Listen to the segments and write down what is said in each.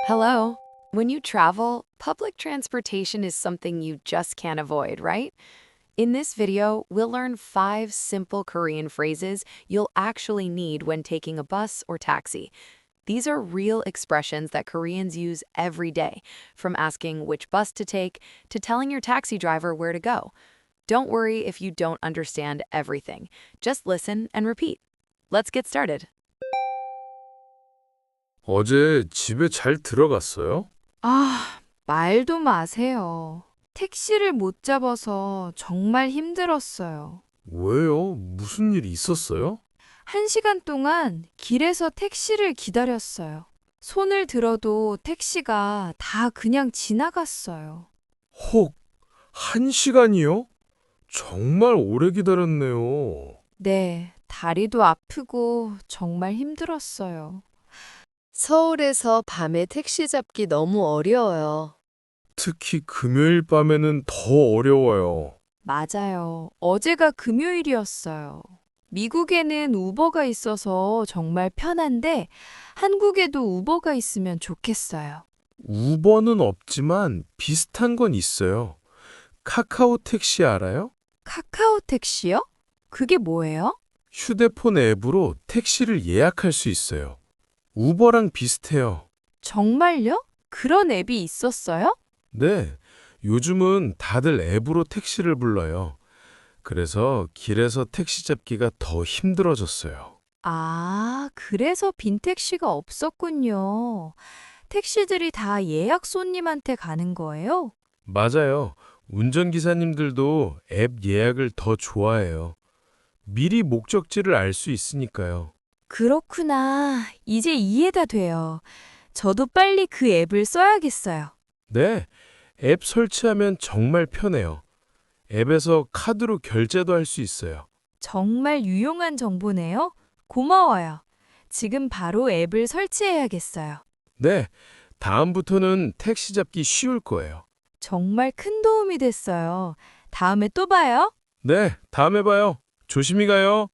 Hello. When you travel, public transportation is something you just can't avoid, right? In this video, we'll learn 5 simple Korean phrases you'll actually need when taking a bus or taxi. These are real expressions that Koreans use every day, from asking which bus to take to telling your taxi driver where to go. Don't worry if you don't understand everything. Just listen and repeat. Let's get started. 어제 집에 잘 들어갔어요? 말도 마세요. 택시를 못 잡아서 정말 힘들었어요. 왜요? 무슨 일 있었어요? 1시간 동안 길에서 택시를 기다렸어요. 손을 들어도 택시가 다 그냥 지나갔어요. 혹, 1시간이요? 정말 오래 기다렸네요. 네, 다리도 아프고 정말 힘들었어요. 서울에서 밤에 택시 잡기 너무 어려워요. 특히 금요일 밤에는 더 어려워요. 맞아요. 어제가 금요일이었어요. 미국에는 우버가 있어서 정말 편한데 한국에도 우버가 있으면 좋겠어요. 우버는 없지만 비슷한 건 있어요. 카카오 택시 알아요? 카카오 택시요? 그게 뭐예요? 휴대폰 앱으로 택시를 예약할 수 있어요. 우버랑 비슷해요. 정말요? 그런 앱이 있었어요? 네, 요즘은 다들 앱으로 택시를 불러요. 그래서 길에서 택시 잡기가 더 힘들어졌어요. 그래서 빈 택시가 없었군요. 택시들이 다 예약 손님한테 가는 거예요? 맞아요. 운전기사님들도 앱 예약을 더 좋아해요. 미리 목적지를 알 수 있으니까요. 그렇구나. 이제 이해가 돼요. 저도 빨리 그 앱을 써야겠어요. 네, 앱 설치하면 정말 편해요. 앱에서 카드로 결제도 할 수 있어요. 정말 유용한 정보네요. 고마워요. 지금 바로 앱을 설치해야겠어요. 네, 다음부터는 택시 잡기 쉬울 거예요. 정말 큰 도움이 됐어요. 다음에 또 봐요. 네, 다음에 봐요. 조심히 가요.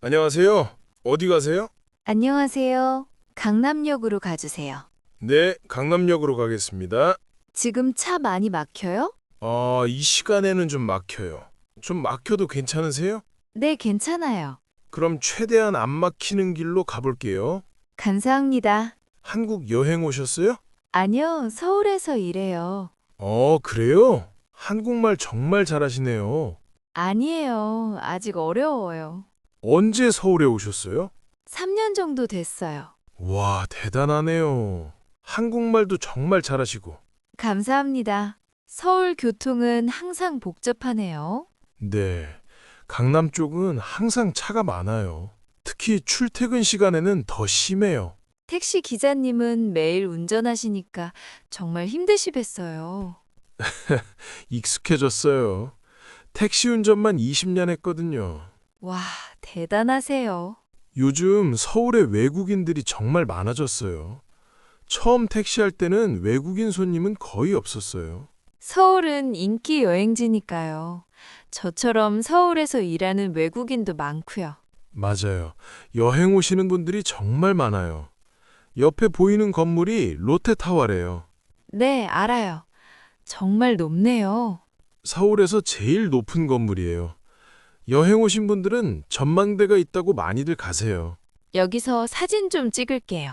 안녕하세요. 어디 가세요? 안녕하세요. 강남역으로 가주세요. 네, 강남역으로 가겠습니다. 지금 차 많이 막혀요? 이 시간에는 좀 막혀요. 좀 막혀도 괜찮으세요? 네, 괜찮아요. 그럼 최대한 안 막히는 길로 가볼게요. 감사합니다. 한국 여행 오셨어요? 아니요, 서울에서 일해요. 그래요? 한국말 정말 잘하시네요. 아니에요. 아직 어려워요. 언제 서울에 오셨어요? 3년 정도 됐어요. 와, 대단하네요. 한국말도 정말 잘하시고. 감사합니다. 서울 교통은 항상 복잡하네요. 네, 강남 쪽은 항상 차가 많아요. 특히 출퇴근 시간에는 더 심해요. 택시 기사님은 매일 운전하시니까 정말 힘드시겠어요. 익숙해졌어요. 택시 운전만 20년 했거든요. 와, 대단하세요. 요즘 서울에 외국인들이 정말 많아졌어요. 처음 택시할 때는 외국인 손님은 거의 없었어요. 서울은 인기 여행지니까요. 저처럼 서울에서 일하는 외국인도 많고요. 맞아요. 여행 오시는 분들이 정말 많아요. 옆에 보이는 건물이 롯데타워래요. 네, 알아요. 정말 높네요. 서울에서 제일 높은 건물이에요. 여행 오신 분들은 전망대가 있다고 많이들 가세요. 여기서 사진 좀 찍을게요.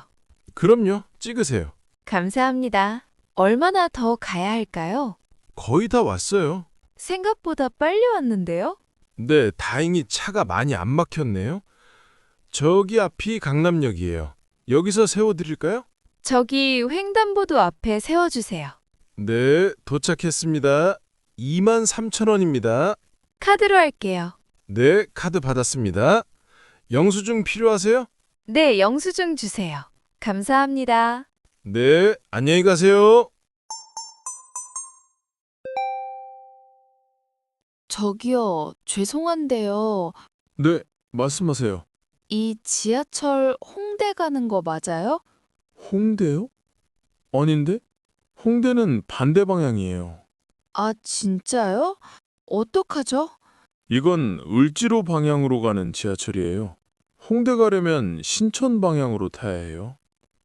그럼요, 찍으세요. 감사합니다. 얼마나 더 가야 할까요? 거의 다 왔어요. 생각보다 빨리 왔는데요? 네, 다행히 차가 많이 안 막혔네요. 저기 앞이 강남역이에요. 여기서 세워드릴까요? 저기 횡단보도 앞에 세워주세요. 네, 도착했습니다. 23,000원입니다. 카드로 할게요. 네, 카드 받았습니다. 영수증 필요하세요? 네, 영수증 주세요. 감사합니다. 네, 안녕히 가세요. 저기요, 죄송한데요. 네, 말씀하세요. 이 지하철 홍대 가는 거 맞아요? 홍대요? 아닌데? 홍대는 반대 방향이에요. 진짜요? 어떡하죠? 이건 을지로 방향으로 가는 지하철이에요. 홍대 가려면 신촌 방향으로 타야 해요.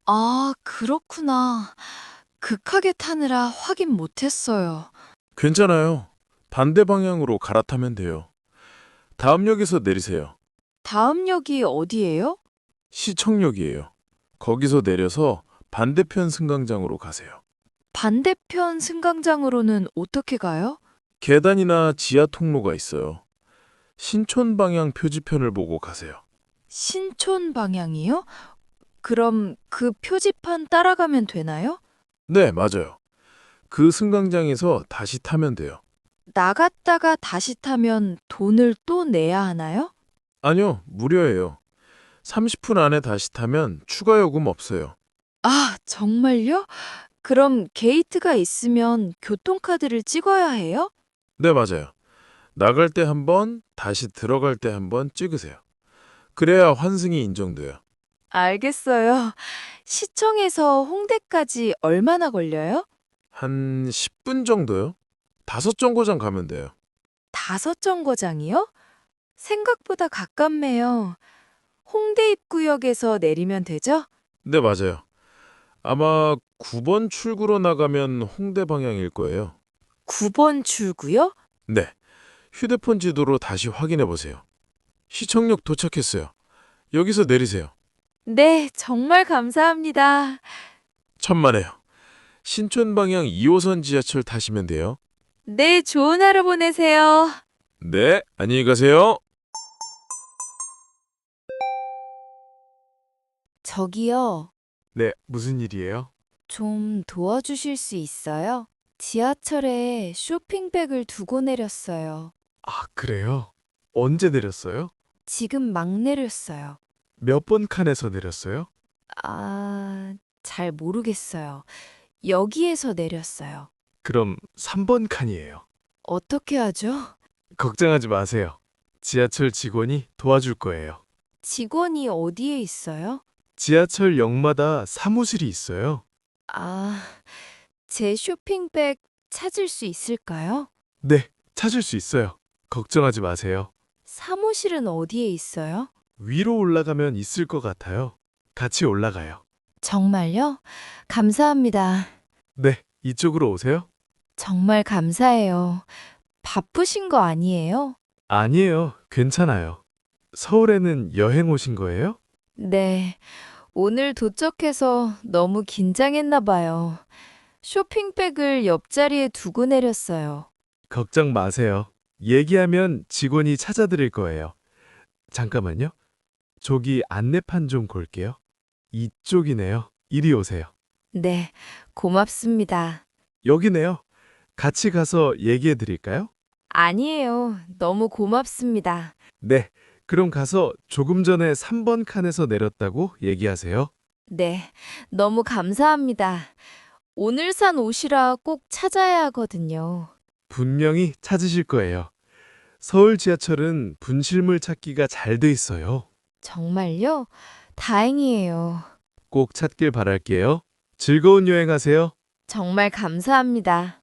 아, 그렇구나. 극하게 타느라 확인 못했어요. 괜찮아요. 반대 방향으로 갈아타면 돼요. 다음 역에서 내리세요. 다음 역이 어디예요? 시청역이에요. 거기서 내려서 반대편 승강장으로 가세요. 반대편 승강장으로는 어떻게 가요? 계단이나 지하 통로가 있어요. 신촌 방향 표지편을 보고 가세요. 신촌 방향이요? 그럼 그 표지판 따라가면 되나요? 네, 맞아요. 그 승강장에서 다시 타면 돼요. 나갔다가 다시 타면 돈을 또 내야 하나요? 아니요, 무료예요. 30분 안에 다시 타면 추가 요금 없어요. 아, 정말요? 그럼 게이트가 있으면 교통카드를 찍어야 해요? 네, 맞아요. 나갈 때 한 번, 다시 들어갈 때 한 번 찍으세요. 그래야 환승이 인정돼요. 알겠어요. 시청에서 홍대까지 얼마나 걸려요? 한 10분 정도요? 5정거장 가면 돼요. 5정거장이요? 생각보다 가깝네요. 홍대 입구역에서 내리면 되죠? 네, 맞아요. 아마 9번 출구로 나가면 홍대 방향일 거예요. 9번 출구요? 네. 휴대폰 지도로 다시 확인해 보세요. 시청역 도착했어요. 여기서 내리세요. 네, 정말 감사합니다. 천만에요. 신촌 방향 2호선 지하철 타시면 돼요. 네, 좋은 하루 보내세요. 네, 안녕히 가세요. 저기요, 네, 무슨 일이에요? 좀 도와주실 수 있어요? 지하철에 쇼핑백을 두고 내렸어요. 아, 그래요? 언제 내렸어요? 지금 막 내렸어요. 몇 번 칸에서 내렸어요? 아, 잘 모르겠어요. 여기에서 내렸어요. 그럼 3번 칸이에요. 어떻게 하죠? 걱정하지 마세요. 지하철 직원이 도와줄 거예요. 직원이 어디에 있어요? 지하철역마다 사무실이 있어요. 아, 제 쇼핑백 찾을 수 있을까요? 네, 찾을 수 있어요. 걱정하지 마세요. 사무실은 어디에 있어요? 위로 올라가면 있을 것 같아요. 같이 올라가요. 정말요? 감사합니다. 네, 이쪽으로 오세요. 정말 감사해요. 바쁘신 거 아니에요? 아니에요. 괜찮아요. 서울에는 여행 오신 거예요? 네. 오늘 도착해서 너무 긴장했나 봐요. 쇼핑백을 옆자리에 두고 내렸어요. 걱정 마세요. 얘기하면 직원이 찾아드릴 거예요. 잠깐만요. 저기 안내판 좀 볼게요. 이쪽이네요. 이리 오세요. 네, 고맙습니다. 여기네요. 같이 가서 얘기해 드릴까요? 아니에요. 너무 고맙습니다. 네. 그럼 가서 조금 전에 3번 칸에서 내렸다고 얘기하세요. 네, 너무 감사합니다. 오늘 산 옷이라 꼭 찾아야 하거든요. 분명히 찾으실 거예요. 서울 지하철은 분실물 찾기가 잘 돼 있어요. 정말요? 다행이에요. 꼭 찾길 바랄게요. 즐거운 여행하세요. 정말 감사합니다.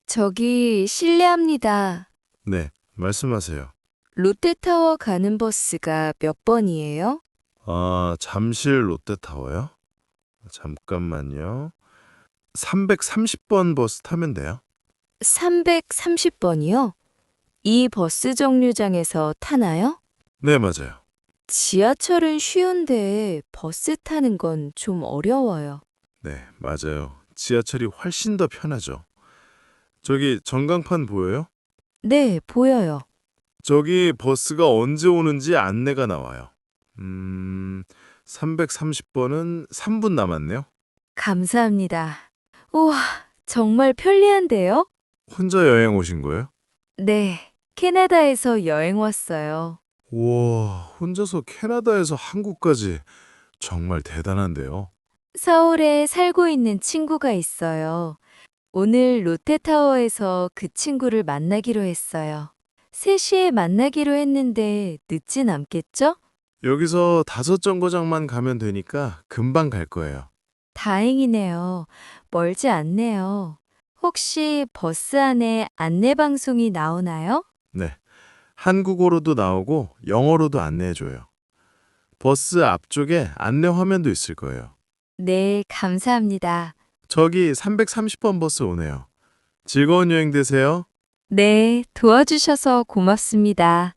저기 실례합니다. 네, 말씀하세요. 롯데타워 가는 버스가 몇 번이에요? 아, 잠실 롯데타워요? 잠깐만요. 330번 버스 타면 돼요. 330번이요? 이 버스 정류장에서 타나요? 네, 맞아요. 지하철은 쉬운데 버스 타는 건 좀 어려워요. 네, 맞아요. 지하철이 훨씬 더 편하죠. 저기 전광판 보여요? 네, 보여요. 저기 버스가 언제 오는지 안내가 나와요. 330번은 3분 남았네요. 감사합니다. 우와, 정말 편리한데요? 혼자 여행 오신 거예요? 네, 캐나다에서 여행 왔어요. 우와, 혼자서 캐나다에서 한국까지 정말 대단한데요. 서울에 살고 있는 친구가 있어요. 오늘 롯데타워에서 그 친구를 만나기로 했어요. 3시에 만나기로 했는데 늦진 않겠죠? 여기서 5정거장만 가면 되니까 금방 갈 거예요. 다행이네요. 멀지 않네요. 혹시 버스 안에 안내 방송이 나오나요? 네, 한국어로도 나오고 영어로도 안내해줘요. 버스 앞쪽에 안내 화면도 있을 거예요. 네, 감사합니다. 저기 330번 버스 오네요. 즐거운 여행 되세요. 네, 도와주셔서 고맙습니다.